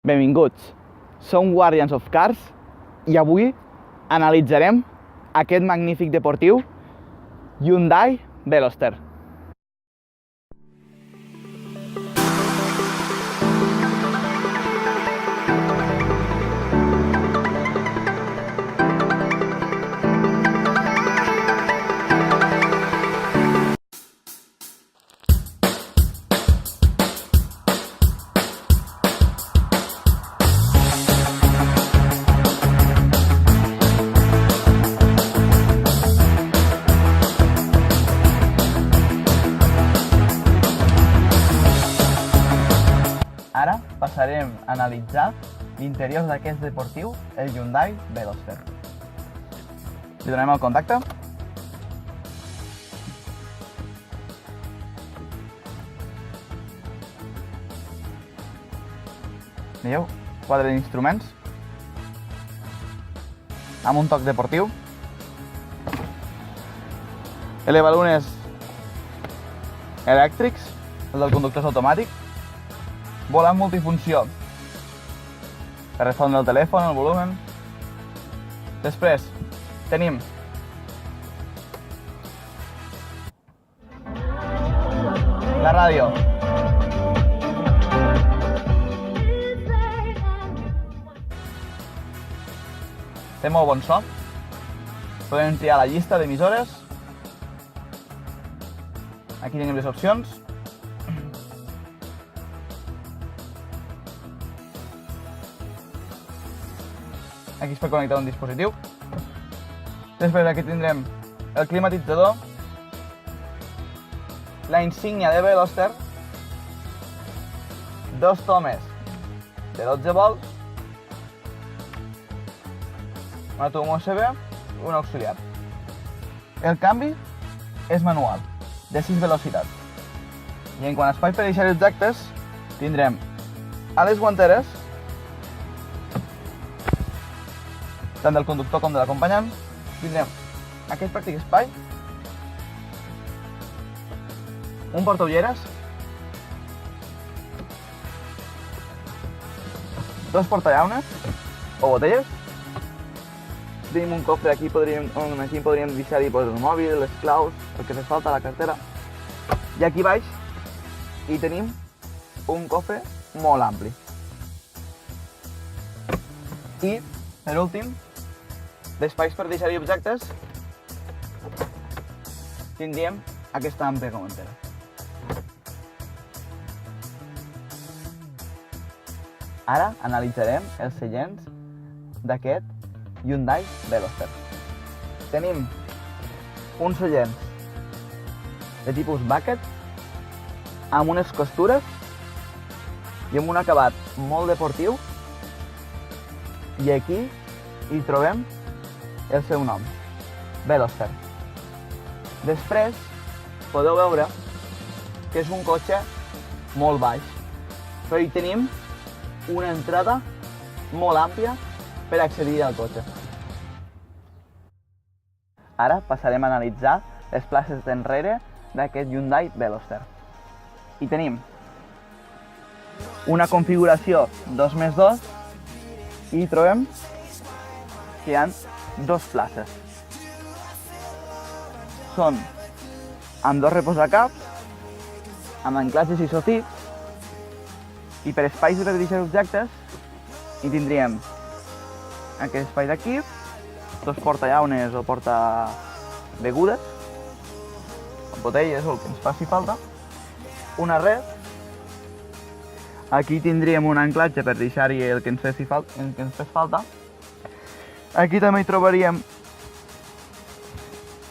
Benvinguts, som Guardians of Cars i avui analitzarem aquest magnífic deportiu Hyundai Veloster. Ara passarem a analitzar l'interior d'aquest deportiu, el Hyundai Veloster. Li donem el contacte. Veieu? Quadre d'instruments amb un toc deportiu. Elevalunes elèctrics, el del conductor és automàtic. Volant multifunció per respondre el telèfon, el volumen. Després tenim la ràdio. Té molt bon so. Podem triar la llista d'emissores. Aquí tenim les opcions. Aquí es pot connectar un dispositiu. Després aquí tindrem el climatitzador, la insígnia de Veloster, dos tomes de 12 volts, una tub USB i un auxiliar. El canvi és manual, de 6 velocitats. I en quant a espai per deixar objectes, tindrem a les guanteres, tant del conductor com de l'acompanyant, tindrem aquest pràctic espai, un portaulleres, dos portallaunes o botelles, tenim un cofre aquí podríem deixar-hi el mòbil, les claus, el que fes falta, la cartera, i aquí baix hi tenim un cofre molt ampli. I, per últim, d'espais per deixar-hi objectes, tindríem aquesta àmplia comandera. Ara analitzarem els seients d'aquest Hyundai Veloster. Tenim uns seients de tipus bucket, amb unes costures i amb un acabat molt deportiu, i aquí hi trobem el seu nom, Veloster. Després podeu veure que és un cotxe molt baix, però hi tenim una entrada molt àmplia per accedir al cotxe. Ara passarem a analitzar les places d'enrere d'aquest Hyundai Veloster. Hi tenim una configuració 2+2 i hi trobem que hi ha dos places. Són amb dos reposacaps, amb anclatges isotip, i per espais per deixar objectes hi tindríem aquest espai d'aquí, dos portallaunes o portabegudes, botelles o el que ens faci falta, una red, aquí tindríem un anclatge per deixar-hi el que ens fes falta. Aquí també hi trobaríem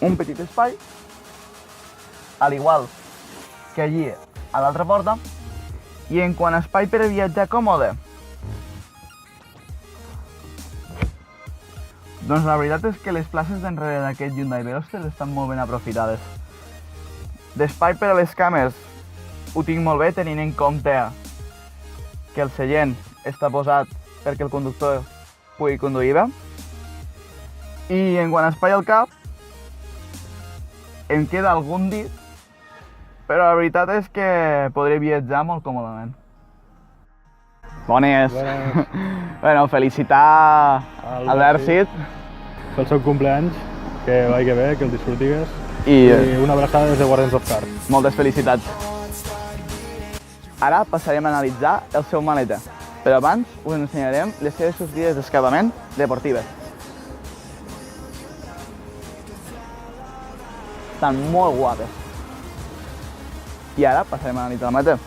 un petit espai, al igual que allí a l'altra porta. I en quant a espai per a viatjar còmode, doncs la veritat és que les places d'enrere d'aquest Hyundai Veloster estan molt ben aprofitades. D'espai per a les cames ho tinc molt bé, tenint en compte que el seient està posat perquè el conductor pugui conduir bé. I en quant a espai al cap, em queda algun dit, però la veritat és que podré viatjar molt còmodament. Bones. Bones. Bueno, felicitar Al l'Èrcit Pel seu cumpleaños, que vagi bé, que el disfrutigues. i I una abraçada des de Guardians of Cars. moltes felicitats. Ara passarem a analitzar el seu maleta, però abans us ensenyarem les seves sortides d'escapament deportives. Estan molt guapes. I ara passarem a analitzar la maleta.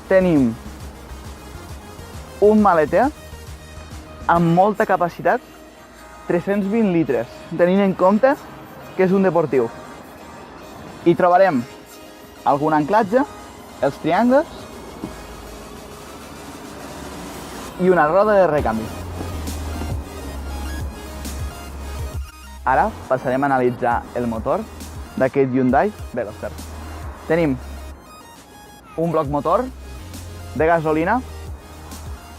Tenim un maleter amb molta capacitat, 320 litres, tenint en compte que és un deportiu. Hi trobarem algun anclatge, els triangles i una roda de recanvi. Ara passarem a analitzar el motor d'aquest Hyundai Veloster. Tenim un bloc motor de gasolina,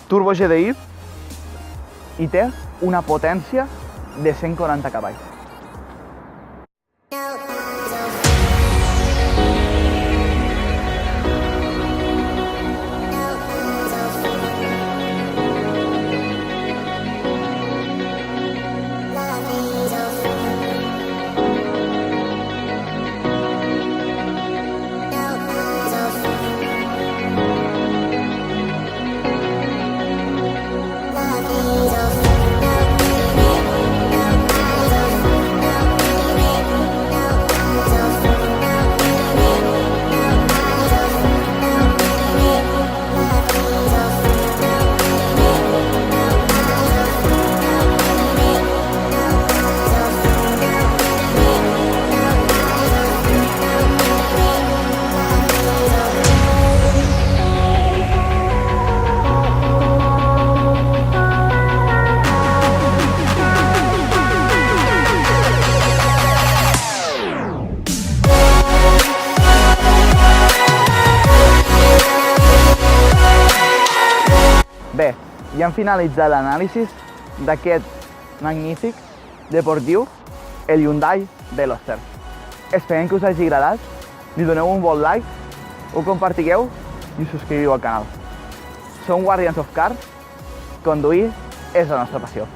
turbo GDI i té una potència de 140 cavalls. Bé, ja hem finalitzat l'anàlisi d'aquest magnífic deportiu, el Hyundai Veloster. Esperem que us hagi agradat, li doneu un bon like, ho compartigueu i us subscriviu al canal. Som Guardians of Cars, conduir és la nostra passió.